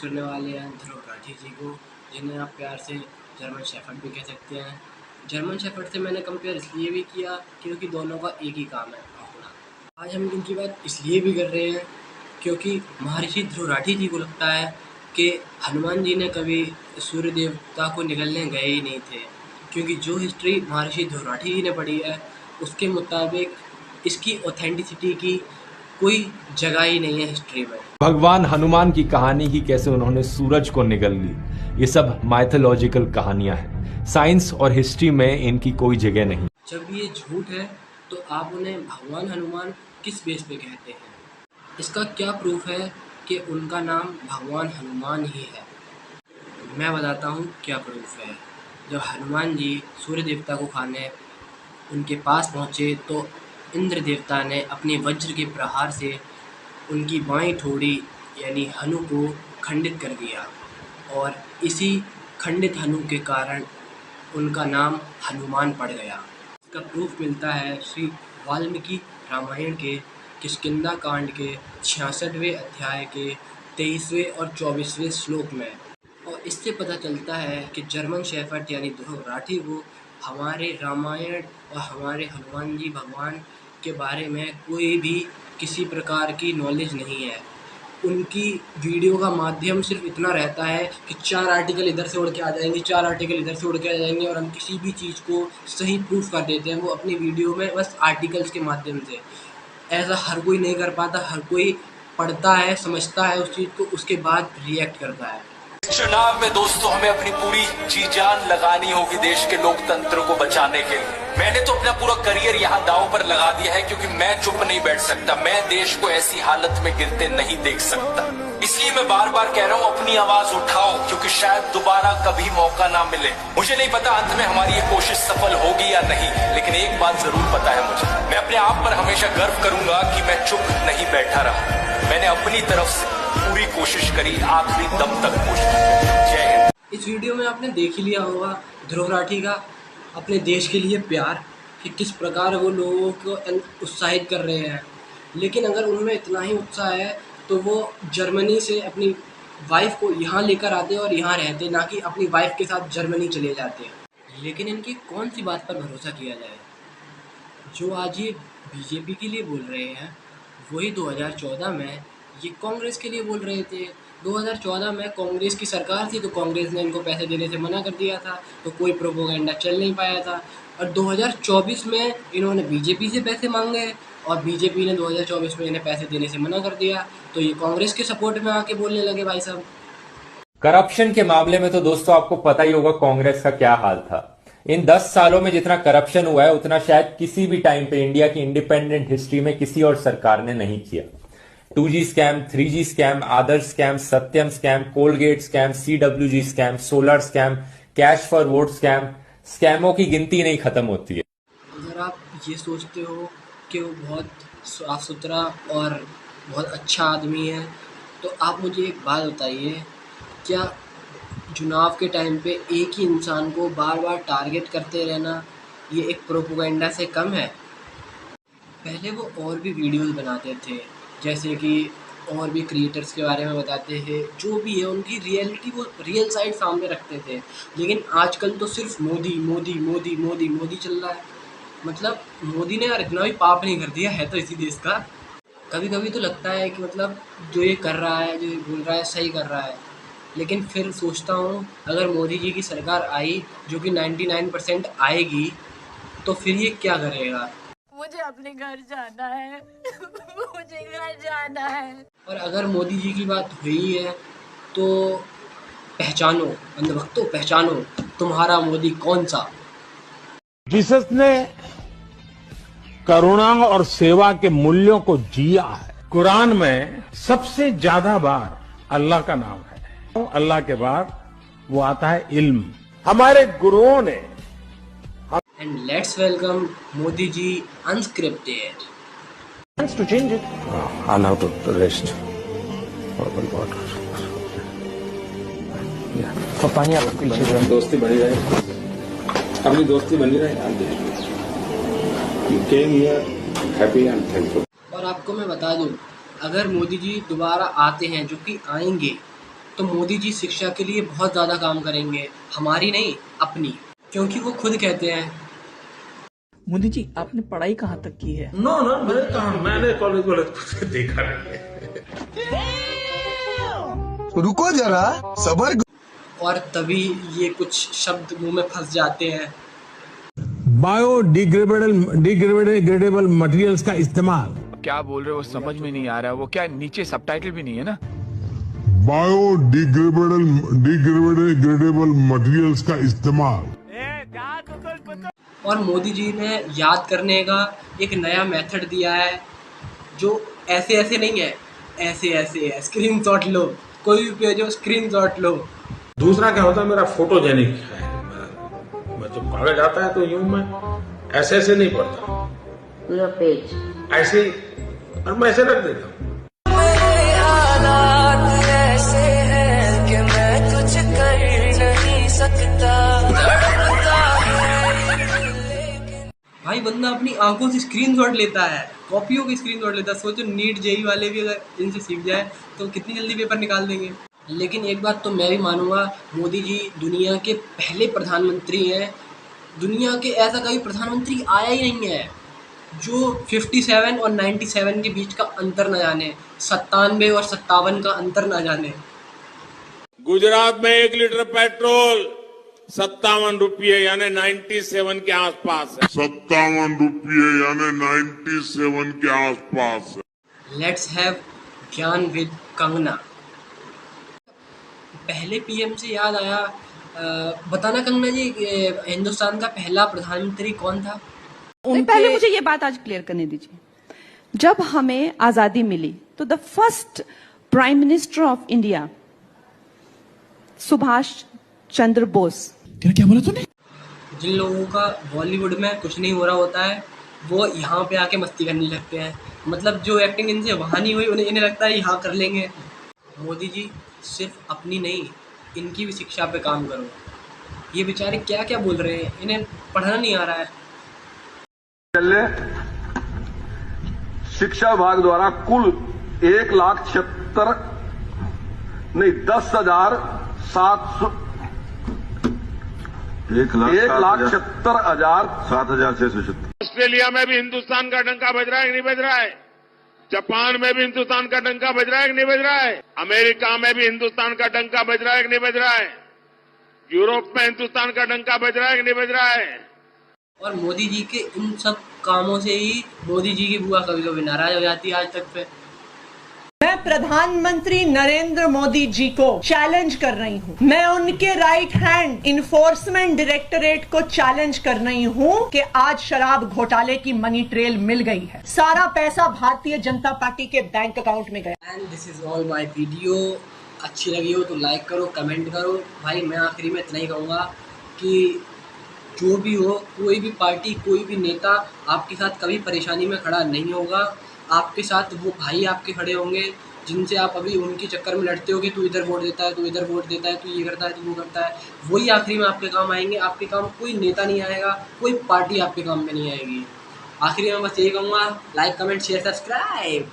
Introduce करने वाले हैं ध्रुव राठी जी को, जिन्हें आप प्यार से जर्मन शेफर्ड भी कह सकते हैं। जर्मन शेफर्ड से मैंने कंपेयर इसलिए भी किया क्योंकि दोनों का एक ही काम है, भौंकना। आज हम इनकी बात इसलिए भी कर रहे हैं क्योंकि महर्षि ध्रुव राठी जी को लगता है कि हनुमान जी ने कभी सूर्य देवता को निगलने गए ही नहीं थे, क्योंकि जो हिस्ट्री महर्षि ध्रुव राठी जी ने पढ़ी है उसके मुताबिक इसकी ऑथेंटिसिटी की कोई जगह ही नहीं है हिस्ट्री में। भगवान हनुमान की कहानी की कैसे उन्होंने सूरज को निगल ली, ये सब माइथोलॉजिकल कहानियां हैं। साइंस और हिस्ट्री में इनकी कोई जगह नहीं। जब ये झूठ है तो आप उन्हें भगवान हनुमान किस बेस पे कहते हैं? इसका क्या प्रूफ है कि उनका नाम भगवान हनुमान ही है? मैं बताता हूँ क्या प्रूफ है। जब हनुमान जी सूर्य देवता को खाने उनके पास पहुँचे तो इंद्र देवता ने अपने वज्र के प्रहार से उनकी बाईं ठोड़ी यानी हनु को खंडित कर दिया, और इसी खंडित हनु के कारण उनका नाम हनुमान पड़ गया। इसका प्रूफ मिलता है श्री वाल्मीकि रामायण के किष्किंधा कांड के 66वें अध्याय के 23वें और 24वें श्लोक में, और इससे पता चलता है कि जर्मन शेफर्ड यानी ध्रुव राठी को हमारे रामायण और हमारे हनुमान जी भगवान के बारे में कोई भी किसी प्रकार की नॉलेज नहीं है। उनकी वीडियो का माध्यम सिर्फ इतना रहता है कि 4 आर्टिकल इधर से उड़ के आ जाएंगे, 4 आर्टिकल इधर से उड़ के आ जाएंगे, और हम किसी भी चीज़ को सही प्रूफ कर देते हैं वो अपनी वीडियो में बस आर्टिकल्स के माध्यम से। ऐसा हर कोई नहीं कर पाता, हर कोई पढ़ता है, समझता है उस चीज़ को, उसके बाद रिएक्ट करता है। चुनाव में दोस्तों हमें अपनी पूरी जी जान लगानी होगी देश के लोकतंत्र को बचाने के लिए। मैंने तो अपना पूरा करियर यहाँ दांव पर लगा दिया है, क्योंकि मैं चुप नहीं बैठ सकता, मैं देश को ऐसी हालत में गिरते नहीं देख सकता। इसलिए मैं बार बार कह रहा हूँ अपनी आवाज उठाओ, क्योंकि शायद दोबारा कभी मौका ना मिले। मुझे नहीं पता अंत में हमारी ये कोशिश सफल होगी या नहीं, लेकिन एक बात जरूर पता है मुझे, मैं अपने आप पर हमेशा गर्व करूंगा कि मैं चुप नहीं बैठा रहा। मैंने अपनी तरफ से पूरी कोशिश करी, आखिरी दम तक कोशिश। जय हिंद। इस वीडियो में आपने देख ही लिया होगा ध्रुव राठी का अपने देश के लिए प्यार, कि किस प्रकार वो लोगों को उत्साहित कर रहे हैं। लेकिन अगर उनमें इतना ही उत्साह है तो वो जर्मनी से अपनी वाइफ को यहाँ लेकर आते और यहाँ रहते, ना कि अपनी वाइफ के साथ जर्मनी चले जाते। लेकिन इनकी कौन सी बात पर भरोसा किया जाए? जो आज ये बीजेपी के लिए बोल रहे हैं वही 2014 में ये कांग्रेस के लिए बोल रहे थे। 2014 में कांग्रेस की सरकार थी तो कांग्रेस ने इनको पैसे देने से मना कर दिया था, तो कोई प्रोपोगेंडा चल नहीं पाया था। और 2024 में इन्होंने बीजेपी से पैसे मांगे और बीजेपी ने 2024 में इन्हें पैसे देने से मना कर दिया, तो ये कांग्रेस के सपोर्ट में आके बोलने लगे भाई साहब। करप्शन के मामले में तो दोस्तों आपको पता ही होगा कांग्रेस का क्या हाल था। इन 10 सालों में जितना करप्शन हुआ है उतना शायद किसी भी टाइम पे इंडिया की इंडिपेंडेंट हिस्ट्री में किसी और सरकार ने नहीं किया। 2G scam, 3G scam, Adarsh scam, Satyam scam, Coalgate scam, CWG scam, solar scam, cash for vote scam, स्कैमों की गिनती नहीं खत्म होती है। अगर आप ये सोचते हो कि वो बहुत साफ सुथरा और बहुत अच्छा आदमी है तो आप मुझे एक बात बताइए, क्या चुनाव के टाइम पे एक ही इंसान को बार बार टारगेट करते रहना ये एक प्रोपोगेंडा से कम है? पहले वो और भी वीडियोस बनाते थे, जैसे कि और भी क्रिएटर्स के बारे में बताते थे, जो भी है उनकी रियलिटी वो रियल साइड सामने रखते थे। लेकिन आजकल तो सिर्फ मोदी मोदी मोदी मोदी मोदी चल रहा है। मतलब मोदी ने यार इतना भी पाप नहीं कर दिया है तो इसी देश का। कभी कभी तो लगता है कि मतलब जो ये कर रहा है, जो ये बोल रहा है, सही कर रहा है। लेकिन फिर सोचता हूँ अगर मोदी जी की सरकार आई, जो कि 99% आएगी, तो फिर ये क्या करेगा? मुझे अपने घर जाना है मुझे घर जाना है। और अगर मोदी जी की बात हुई है तो पहचानो अंधभक्तों, पहचानो तुम्हारा मोदी कौन सा। जीसस ने करुणा और सेवा के मूल्यों को जिया है। कुरान में सबसे ज्यादा बार अल्लाह का नाम है, अल्लाह के बाद वो आता है इल्म। हमारे गुरुओं ने and let's welcome Modi ji unscripted. to change it. I'll have to rest. Horrible water. तो पानी आप पीछे दोस्ती बनी रहे, अपनी दोस्ती बनी रहे। You came here happy and thankful. और आपको मैं बता दूं, अगर मोदी जी दोबारा आते हैं, जो कि आएंगे, तो मोदी जी शिक्षा के लिए बहुत ज़्यादा काम करेंगे, हमारी नहीं अपनी, क्योंकि वो खुद कहते हैं। मोदी जी आपने पढ़ाई कहाँ तक की है? नो नो मैंने कॉलेज वाले देखा नहीं है। रुको जरा सबर। और तभी ये कुछ शब्द मुंह में फंस जाते हैं। बायोडिग्रेडेबल मटेरियल्स का इस्तेमाल। क्या बोल रहे हो समझ में नहीं आ रहा है, वो क्या नीचे सबटाइटल भी नहीं है ना? बायोडिग्रेडेबल मटेरियल्स का इस्तेमाल। और मोदी जी ने याद करने का एक नया मेथड दिया है, जो ऐसे ऐसे नहीं है, ऐसे ऐसे है। स्क्रीनशॉट लो, कोई भी पेज हो स्क्रीनशॉट लो। दूसरा क्या होता है, मेरा फोटोजेनिक है। मैं जब कागज आता है तो यूं मैं ऐसे ऐसे नहीं पढ़ता, पूरा पेज ऐसे ही, और मैं ऐसे रख देता हूँ। भाई बंदा अपनी आंखों से स्क्रीनशॉट लेता है, कॉपियों की स्क्रीनशॉट लेता है। सोचो नीट जेई वाले भी अगर इनसे सीख जाए तो कितनी जल्दी पेपर निकाल देंगे। लेकिन एक बात तो मैं भी मानूंगा, मोदी जी दुनिया के पहले प्रधानमंत्री हैं। दुनिया के ऐसा कभी प्रधानमंत्री आया ही नहीं है जो 57 और 97 के बीच का अंतर न जाने, 97 और 57 का अंतर न जाने। गुजरात में 1 लीटर पेट्रोल 57 रुपये यानी 97 के आसपास है। 57 रुपये यानी 97 के आसपास है। लेट्स हैव ज्ञान विद कंगना। पहले पीएम से याद आया, बताना कंगना जी, हिंदुस्तान का पहला प्रधानमंत्री कौन था? पहले मुझे ये बात आज क्लियर करने दीजिए। जब हमें आजादी मिली तो the first prime minister of India Subhash Chandra Bose. क्या बोला तूने? जिन लोगों का बॉलीवुड में कुछ नहीं हो रहा होता है वो यहाँ पे आके मस्ती करने लगते हैं। मतलब जो एक्टिंग इनसे वहाँ नहीं हुई इन्हें लगता है यहाँ कर लेंगे। मोदी जी सिर्फ अपनी नहीं, इनकी भी शिक्षा पे काम करो। ये बेचारे क्या क्या बोल रहे हैं, इन्हें पढ़ना नहीं आ रहा है। शिक्षा विभाग द्वारा कुल 1,76,776 ऑस्ट्रेलिया में भी हिंदुस्तान का डंका बज रहा है कि नहीं बज रहा है? जापान में भी हिंदुस्तान का डंका बज रहा है कि नहीं बज रहा है? अमेरिका में भी हिंदुस्तान का डंका बज रहा है कि नहीं बज रहा है? यूरोप में हिंदुस्तान का डंका बज रहा है कि नहीं बज रहा है? और मोदी जी के इन सब कामों से ही मोदी जी की बुआ कभी कभी नाराज हो जाती है आज तक पे। मैं प्रधानमंत्री नरेंद्र मोदी जी को चैलेंज कर रही हूँ। मैं उनके राइट हैंड इन्फोर्समेंट डायरेक्टरेट को चैलेंज कर रही हूँ कि आज शराब घोटाले की मनी ट्रेल मिल गई है। सारा पैसा भारतीय जनता पार्टी के बैंक अकाउंट में गया। And this is all my video. अच्छी लगी हो तो लाइक करो, कमेंट करो। भाई मैं आखिरी में इतना ही कहूँगा कि जो भी हो, कोई भी पार्टी, कोई भी नेता आपके साथ कभी परेशानी में खड़ा नहीं होगा। आपके साथ वो भाई आपके खड़े होंगे जिनसे आप अभी उनके चक्कर में लड़ते हो कि तू इधर वोट देता है, तू इधर वोट देता है, तू ये करता है, तू वो करता है। वही आखिरी में आपके काम आएंगे। आपके काम कोई नेता नहीं आएगा, कोई पार्टी आपके काम में नहीं आएगी। आखिरी में बस यही कहूँगा, लाइक कमेंट शेयर सब्सक्राइब।